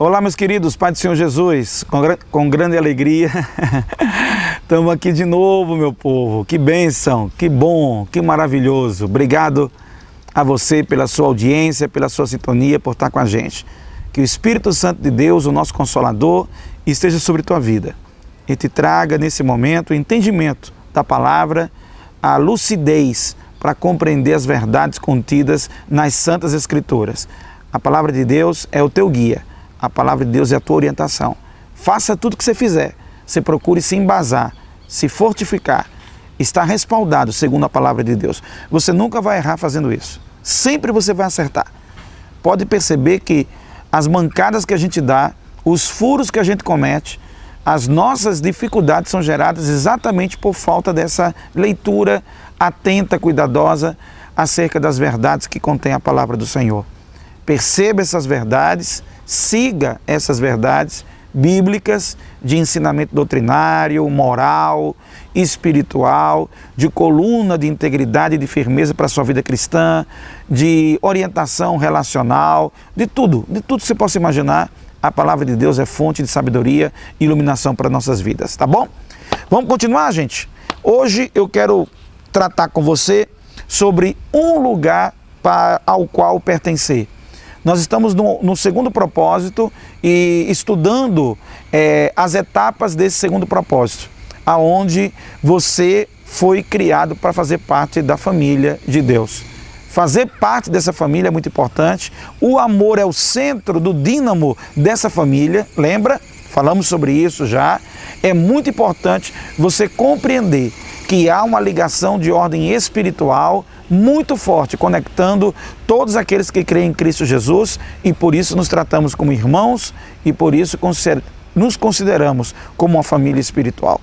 Olá, meus queridos, Pai do Senhor Jesus, com grande alegria, estamos aqui de novo, meu povo, que bênção, que bom, que maravilhoso. Obrigado a você pela sua audiência, pela sua sintonia, por estar com a gente. Que o Espírito Santo de Deus, o nosso Consolador, esteja sobre tua vida e te traga nesse momento o entendimento da palavra, a lucidez para compreender as verdades contidas nas Santas Escrituras. A palavra de Deus é o teu guia. A palavra de Deus é a tua orientação. Faça tudo o que você fizer. Você procure se embasar, se fortificar, estar respaldado segundo a palavra de Deus. Você nunca vai errar fazendo isso. Sempre você vai acertar. Pode perceber que as mancadas que a gente dá, os furos que a gente comete, as nossas dificuldades são geradas exatamente por falta dessa leitura atenta, cuidadosa acerca das verdades que contém a palavra do Senhor. Perceba essas verdades, siga essas verdades bíblicas de ensinamento doutrinário, moral, espiritual, de coluna de integridade e de firmeza para a sua vida cristã, de orientação relacional, de tudo que você possa imaginar. A palavra de Deus é fonte de sabedoria e iluminação para nossas vidas, tá bom? Vamos continuar, gente? Hoje eu quero tratar com você sobre um lugar ao qual pertencer. Nós estamos no segundo propósito e estudando as etapas desse segundo propósito, aonde você foi criado para fazer parte da família de Deus. Fazer parte dessa família é muito importante. O amor é o centro do dínamo dessa família, lembra? Falamos sobre isso já. É muito importante você compreender que há uma ligação de ordem espiritual muito forte, conectando todos aqueles que creem em Cristo Jesus, e por isso nos tratamos como irmãos e por isso nos consideramos como uma família espiritual.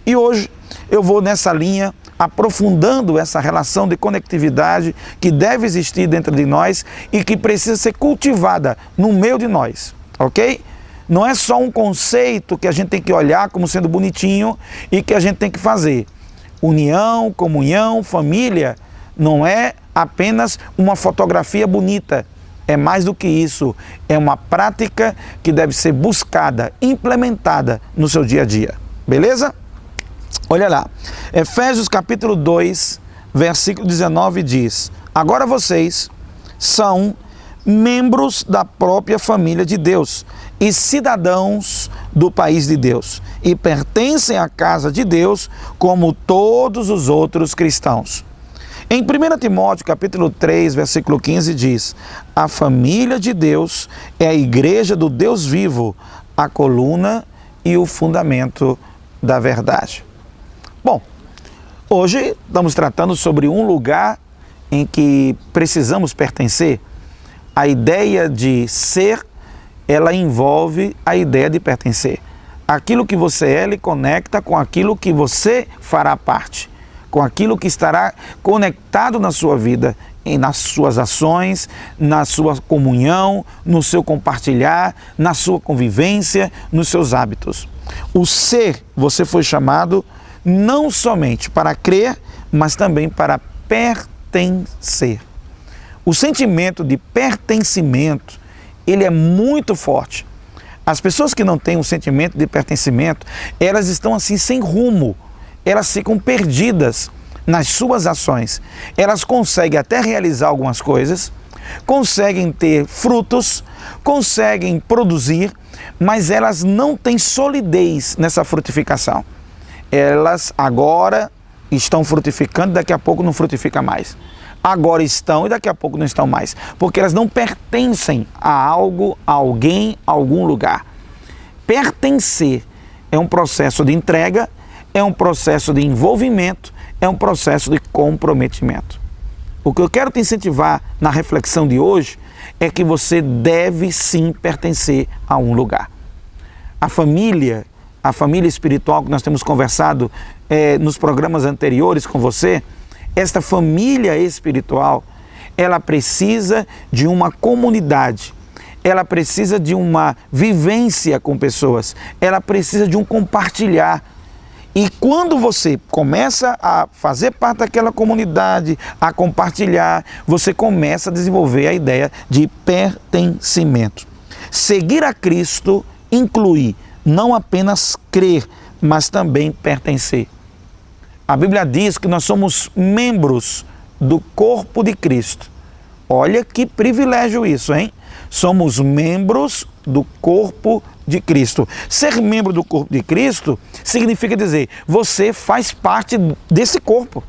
E hoje eu vou nessa linha, aprofundando essa relação de conectividade que deve existir dentro de nós e que precisa ser cultivada no meio de nós, ok? Não é só um conceito que a gente tem que olhar como sendo bonitinho e que a gente tem que fazer. União, comunhão, família não é apenas uma fotografia bonita, é mais do que isso, é uma prática que deve ser buscada, implementada no seu dia a dia, beleza? Olha lá, Efésios capítulo 2, versículo 19 diz: agora vocês são membros da própria família de Deus e cidadãos do país de Deus e pertencem à casa de Deus como todos os outros cristãos. Em 1 Timóteo capítulo 3, versículo 15 diz: a família de Deus é a igreja do Deus vivo, a coluna e o fundamento da verdade. Bom, hoje estamos tratando sobre um lugar em que precisamos pertencer. A ideia de ser, ela envolve a ideia de pertencer. Aquilo que você é, ele conecta com aquilo que você fará parte, com aquilo que estará conectado na sua vida, nas suas ações, na sua comunhão, no seu compartilhar, na sua convivência, nos seus hábitos. O ser, você foi chamado não somente para crer, mas também para pertencer. O sentimento de pertencimento, ele é muito forte. As pessoas que não têm um sentimento de pertencimento, elas estão assim sem rumo, elas ficam perdidas nas suas ações. Elas conseguem até realizar algumas coisas, conseguem ter frutos, conseguem produzir, mas elas não têm solidez nessa frutificação. Elas agora estão frutificando, daqui a pouco não frutifica mais. Agora estão e daqui a pouco não estão mais, porque elas não pertencem a algo, a alguém, a algum lugar. Pertencer é um processo de entrega, é um processo de envolvimento, é um processo de comprometimento. O que eu quero te incentivar na reflexão de hoje é que você deve sim pertencer a um lugar. A família espiritual que nós temos conversado nos programas anteriores com você, esta família espiritual, ela precisa de uma comunidade, ela precisa de uma vivência com pessoas, ela precisa de um compartilhar. E quando você começa a fazer parte daquela comunidade, a compartilhar, você começa a desenvolver a ideia de pertencimento. Seguir a Cristo inclui não apenas crer, mas também pertencer. A Bíblia diz que nós somos membros do corpo de Cristo. Olha que privilégio isso, hein? Somos membros do corpo de Cristo. Ser membro do corpo de Cristo significa dizer, você faz parte desse corpo.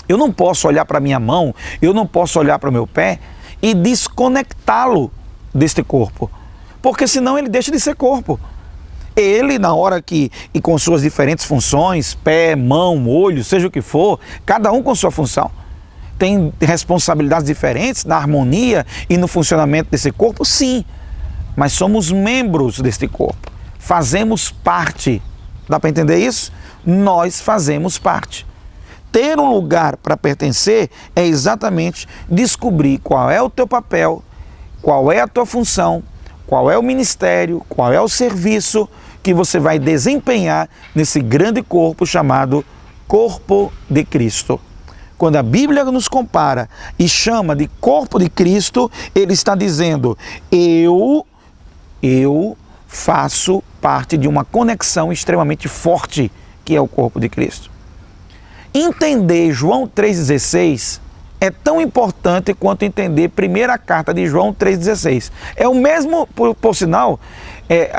Eu não posso olhar para a minha mão, eu não posso olhar para o meu pé e desconectá-lo deste corpo, porque senão ele deixa de ser corpo. Ele, na hora que, e com suas diferentes funções, pé, mão, olho, seja o que for, cada um com sua função, tem responsabilidades diferentes na harmonia e no funcionamento desse corpo, sim, mas somos membros deste corpo, fazemos parte. Dá para entender isso? Nós fazemos parte. Ter um lugar para pertencer é exatamente descobrir qual é o teu papel, qual é a tua função, qual é o ministério, qual é o serviço que você vai desempenhar nesse grande corpo chamado Corpo de Cristo. Quando a Bíblia nos compara e chama de corpo de Cristo, ele está dizendo, eu faço parte de uma conexão extremamente forte que é o corpo de Cristo. Entender João 3,16 é tão importante quanto entender a primeira carta de João 3,16. É o mesmo, por sinal,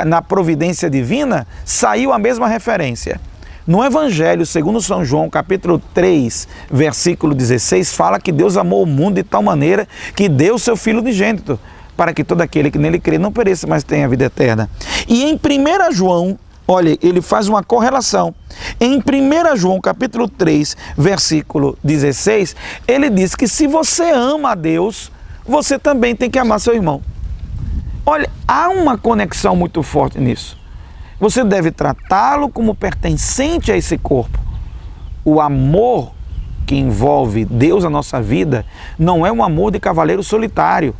na providência divina, saiu a mesma referência. No Evangelho, segundo São João, capítulo 3, versículo 16, fala que Deus amou o mundo de tal maneira que deu o seu Filho unigênito, para que todo aquele que nele crê não pereça, mas tenha vida eterna. E em 1 João, olha, ele faz uma correlação. Em 1 João, capítulo 3, versículo 16, ele diz que se você ama a Deus, você também tem que amar seu irmão. Olha, há uma conexão muito forte nisso. Você deve tratá-lo como pertencente a esse corpo. O amor que envolve Deus na nossa vida não é um amor de cavaleiro solitário.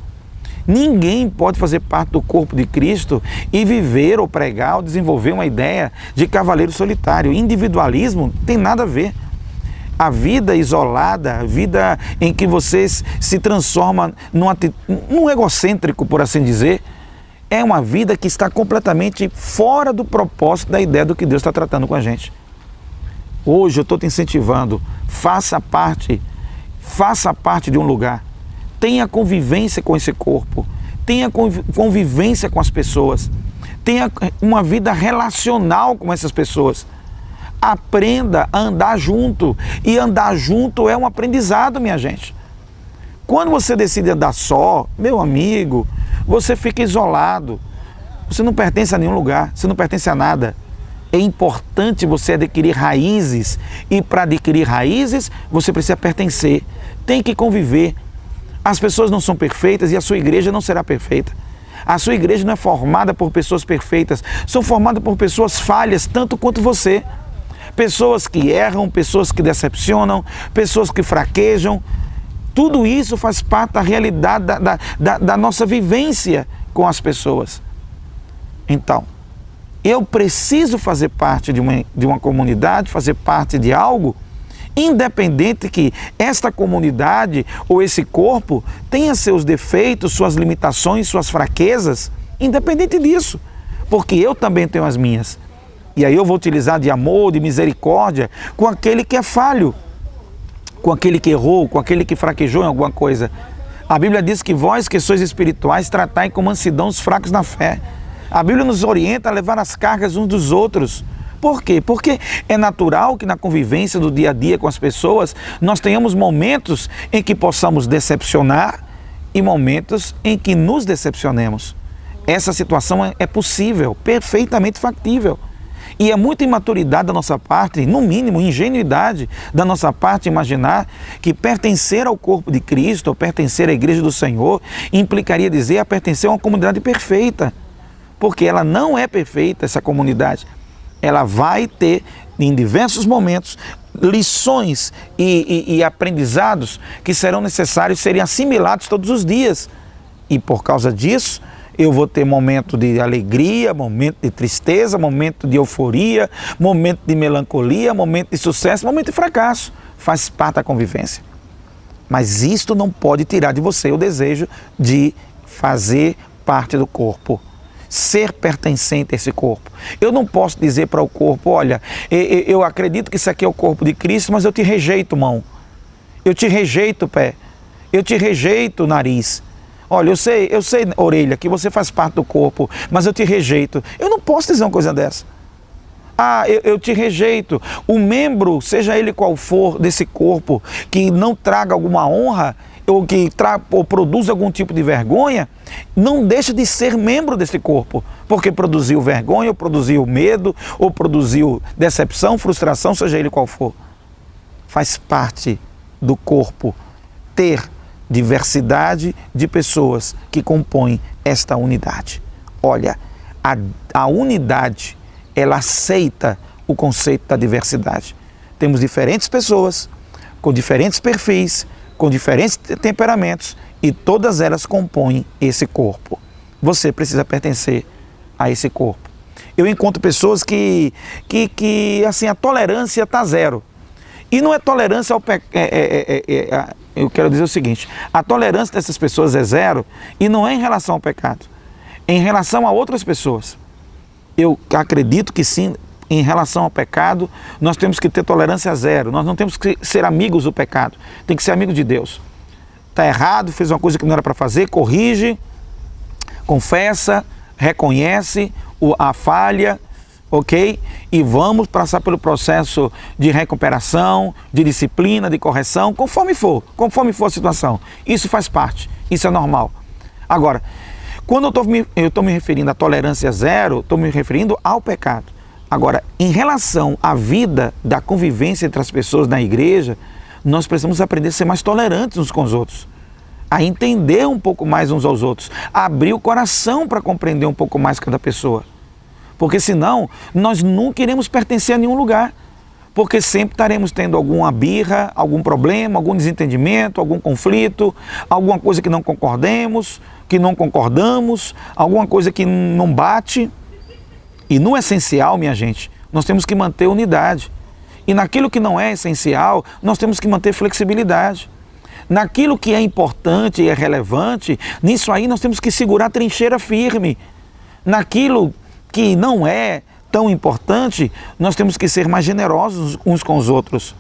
Ninguém pode fazer parte do corpo de Cristo e viver ou pregar ou desenvolver uma ideia de cavaleiro solitário. Individualismo tem nada a ver. A vida isolada, a vida em que você se transforma num egocêntrico, por assim dizer, é uma vida que está completamente fora do propósito da ideia do que Deus está tratando com a gente. Hoje eu estou te incentivando, faça parte de um lugar. Tenha convivência com esse corpo, tenha convivência com as pessoas, tenha uma vida relacional com essas pessoas. Aprenda a andar junto, e andar junto é um aprendizado, minha gente. Quando você decide andar só, meu amigo, você fica isolado, você não pertence a nenhum lugar, você não pertence a nada. É importante você adquirir raízes, e para adquirir raízes, você precisa pertencer, tem que conviver. As pessoas não são perfeitas e a sua igreja não será perfeita. A sua igreja não é formada por pessoas perfeitas, são formadas por pessoas falhas, tanto quanto você. Pessoas que erram, pessoas que decepcionam, pessoas que fraquejam. Tudo isso faz parte da realidade da nossa vivência com as pessoas. Então, eu preciso fazer parte de uma comunidade, fazer parte de algo, independente que esta comunidade ou esse corpo tenha seus defeitos, suas limitações, suas fraquezas, independente disso, porque eu também tenho as minhas. E aí eu vou utilizar de amor, de misericórdia com aquele que é falho, com aquele que errou, com aquele que fraquejou em alguma coisa. A Bíblia diz que vós que sois espirituais, tratai com mansidão os fracos na fé. A Bíblia nos orienta a levar as cargas uns dos outros. Por quê? Porque é natural que na convivência do dia a dia com as pessoas, nós tenhamos momentos em que possamos decepcionar e momentos em que nos decepcionemos. Essa situação é possível, perfeitamente factível. E é muita imaturidade da nossa parte, no mínimo ingenuidade da nossa parte, imaginar que pertencer ao corpo de Cristo, ou pertencer à igreja do Senhor, implicaria dizer a pertencer a uma comunidade perfeita. Porque ela não é perfeita, essa comunidade. Ela vai ter, em diversos momentos, lições e aprendizados que serão necessários serem assimilados todos os dias. E por causa disso, eu vou ter momento de alegria, momento de tristeza, momento de euforia, momento de melancolia, momento de sucesso, momento de fracasso. Faz parte da convivência. Mas isto não pode tirar de você o desejo de fazer parte do corpo, ser pertencente a esse corpo. Eu não posso dizer para o corpo, olha, eu acredito que isso aqui é o corpo de Cristo, mas eu te rejeito, mão. Eu te rejeito, pé. Eu te rejeito, nariz. Olha, eu sei, orelha, que você faz parte do corpo, mas eu te rejeito. Eu não posso dizer uma coisa dessa. Ah, eu te rejeito. O membro, seja ele qual for, desse corpo, que não traga alguma honra, ou produz algum tipo de vergonha, não deixa de ser membro desse corpo, porque produziu vergonha, ou produziu medo, ou produziu decepção, frustração, seja ele qual for. Faz parte do corpo ter diversidade de pessoas que compõem esta unidade. Olha, a unidade, ela aceita o conceito da diversidade. Temos diferentes pessoas, com diferentes perfis, com diferentes temperamentos, e todas elas compõem esse corpo. Você precisa pertencer a esse corpo. Eu encontro pessoas que assim, a tolerância está zero. E não é tolerância ao pecado. Eu quero dizer o seguinte, a tolerância dessas pessoas é zero, e não é em relação ao pecado, é em relação a outras pessoas. Eu acredito que sim, em relação ao pecado, nós temos que ter tolerância zero. Nós não temos que ser amigos do pecado, tem que ser amigo de Deus. Está errado, fez uma coisa que não era para fazer, corrige, confessa, reconhece a falha, ok? E vamos passar pelo processo de recuperação, de disciplina, de correção, conforme for a situação. Isso faz parte, isso é normal. Agora, quando eu estou me referindo à tolerância zero, estou me referindo ao pecado. Agora, em relação à vida da convivência entre as pessoas na igreja, nós precisamos aprender a ser mais tolerantes uns com os outros, a entender um pouco mais uns aos outros, a abrir o coração para compreender um pouco mais cada pessoa. Porque senão, nós nunca iremos pertencer a nenhum lugar, porque sempre estaremos tendo alguma birra, algum problema, algum desentendimento, algum conflito, alguma coisa que não concordemos, que não concordamos, alguma coisa que não bate. E no essencial, minha gente, nós temos que manter unidade. E naquilo que não é essencial, nós temos que manter flexibilidade. Naquilo que é importante e é relevante, nisso aí nós temos que segurar a trincheira firme. Naquilo que não é tão importante, nós temos que ser mais generosos uns com os outros.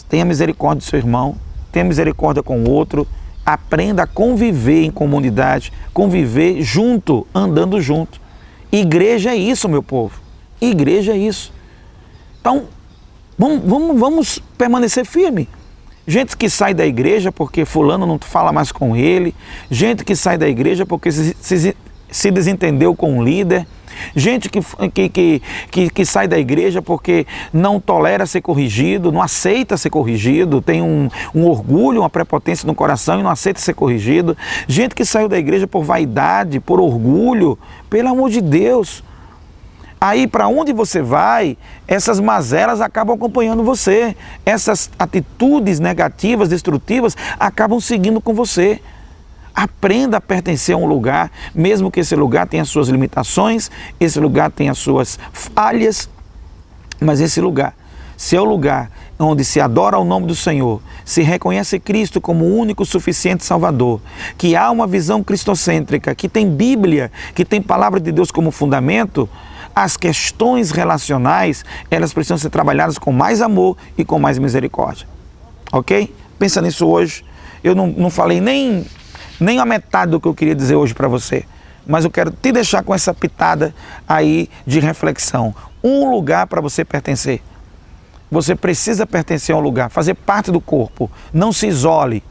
Tenha misericórdia do seu irmão, tenha misericórdia com o outro, aprenda a conviver em comunidade, conviver junto, andando junto. Igreja é isso, meu povo, igreja é isso. Então, vamos permanecer firme. Gente que sai da igreja porque fulano não fala mais com ele, gente que sai da igreja porque se desentendeu com um líder, gente que sai da igreja porque não tolera ser corrigido, não aceita ser corrigido, tem um orgulho, uma prepotência no coração e não aceita ser corrigido, gente que saiu da igreja por vaidade, por orgulho, pelo amor de Deus. Aí para onde você vai, essas mazelas acabam acompanhando você, essas atitudes negativas, destrutivas, acabam seguindo com você. Aprenda a pertencer a um lugar, mesmo que esse lugar tenha suas limitações, esse lugar tenha suas falhas, mas esse lugar, se é o lugar onde se adora o nome do Senhor, se reconhece Cristo como o único suficiente Salvador, que há uma visão cristocêntrica, que tem Bíblia, que tem Palavra de Deus como fundamento, as questões relacionais, elas precisam ser trabalhadas com mais amor e com mais misericórdia. Ok? Pensa nisso hoje. Eu não falei nem a metade do que eu queria dizer hoje para você, mas eu quero te deixar com essa pitada aí de reflexão. Um lugar para você pertencer. Você precisa pertencer a um lugar, fazer parte do corpo. Não se isole.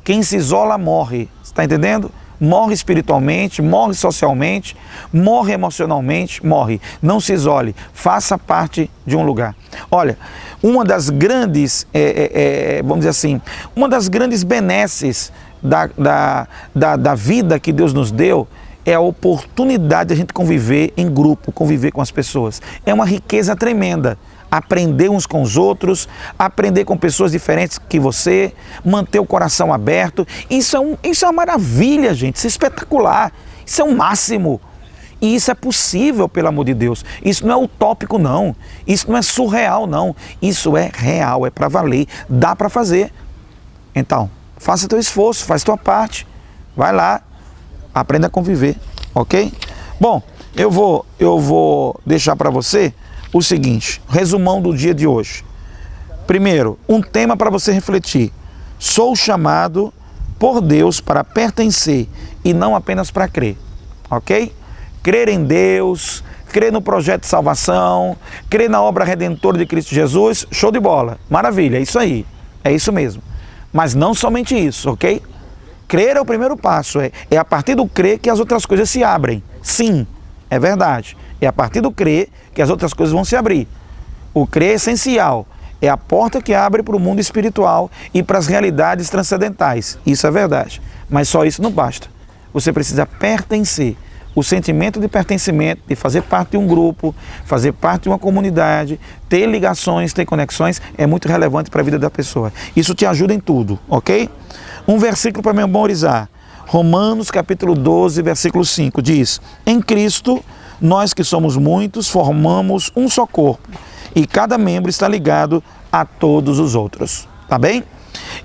Quem se isola morre. Você está entendendo? Morre espiritualmente, morre socialmente, morre emocionalmente, morre. Não se isole, faça parte de um lugar. Olha, uma das grandes, vamos dizer assim, uma das grandes benesses da vida que Deus nos deu é a oportunidade de a gente conviver em grupo, conviver com as pessoas. É uma riqueza tremenda. Aprender uns com os outros, aprender com pessoas diferentes que você, manter o coração aberto. Isso é uma maravilha, gente, isso é espetacular, isso é o máximo. E isso é possível, pelo amor de Deus. Isso não é utópico, não. Isso não é surreal, não. Isso é real, é para valer, dá para fazer. Então, faça teu esforço, faz tua parte, vai lá, Aprenda a conviver, ok? Bom, eu vou deixar para você o seguinte, resumão do dia de hoje. Primeiro, um tema para você refletir. Sou chamado por Deus para pertencer e não apenas para crer, ok? Crer em Deus, crer no projeto de salvação, crer na obra redentora de Cristo Jesus, show de bola, maravilha, é isso aí, é isso mesmo. Mas não somente isso, ok? Crer é o primeiro passo, é a partir do crer que as outras coisas se abrem. Sim, é verdade, é a partir do crer que as outras coisas vão se abrir. O crer é essencial, é a porta que abre para o mundo espiritual e para as realidades transcendentais, isso é verdade. Mas só isso não basta, você precisa pertencer. O sentimento de pertencimento, de fazer parte de um grupo, fazer parte de uma comunidade, ter ligações, ter conexões, é muito relevante para a vida da pessoa. Isso te ajuda em tudo, ok? Um versículo para memorizar. Romanos capítulo 12, versículo 5, diz: em Cristo, nós que somos muitos, formamos um só corpo, e cada membro está ligado a todos os outros. Tá bem?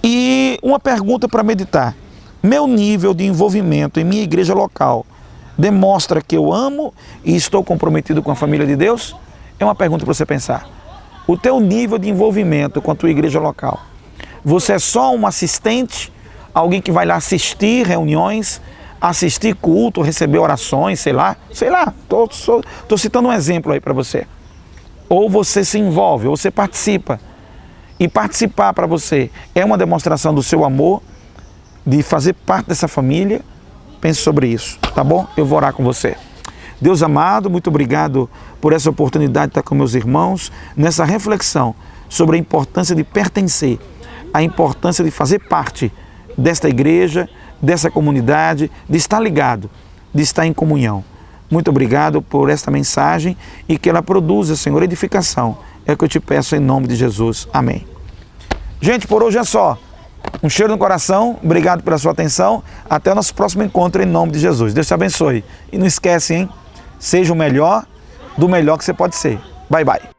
E uma pergunta para meditar. Meu nível de envolvimento em minha igreja local demonstra que eu amo e estou comprometido com a família de Deus? É uma pergunta para você pensar. O teu nível de envolvimento com a tua igreja local. Você é só um assistente, alguém que vai lá assistir reuniões, assistir culto, receber orações, sei lá. Estou citando um exemplo aí para você. Ou você se envolve, ou você participa. E participar para você é uma demonstração do seu amor, de fazer parte dessa família. Pense sobre isso, tá bom? Eu vou orar com você. Deus amado, muito obrigado por essa oportunidade de estar com meus irmãos nessa reflexão sobre a importância de pertencer, a importância de fazer parte desta igreja, dessa comunidade, de estar ligado, de estar em comunhão. Muito obrigado por esta mensagem e que ela produza, Senhor, edificação. É o que eu te peço em nome de Jesus. Amém. Gente, por hoje é só. Um cheiro no coração, obrigado pela sua atenção. Até o nosso próximo encontro em nome de Jesus. Deus te abençoe. E não esquece, hein? Seja o melhor do melhor que você pode ser. Bye, bye.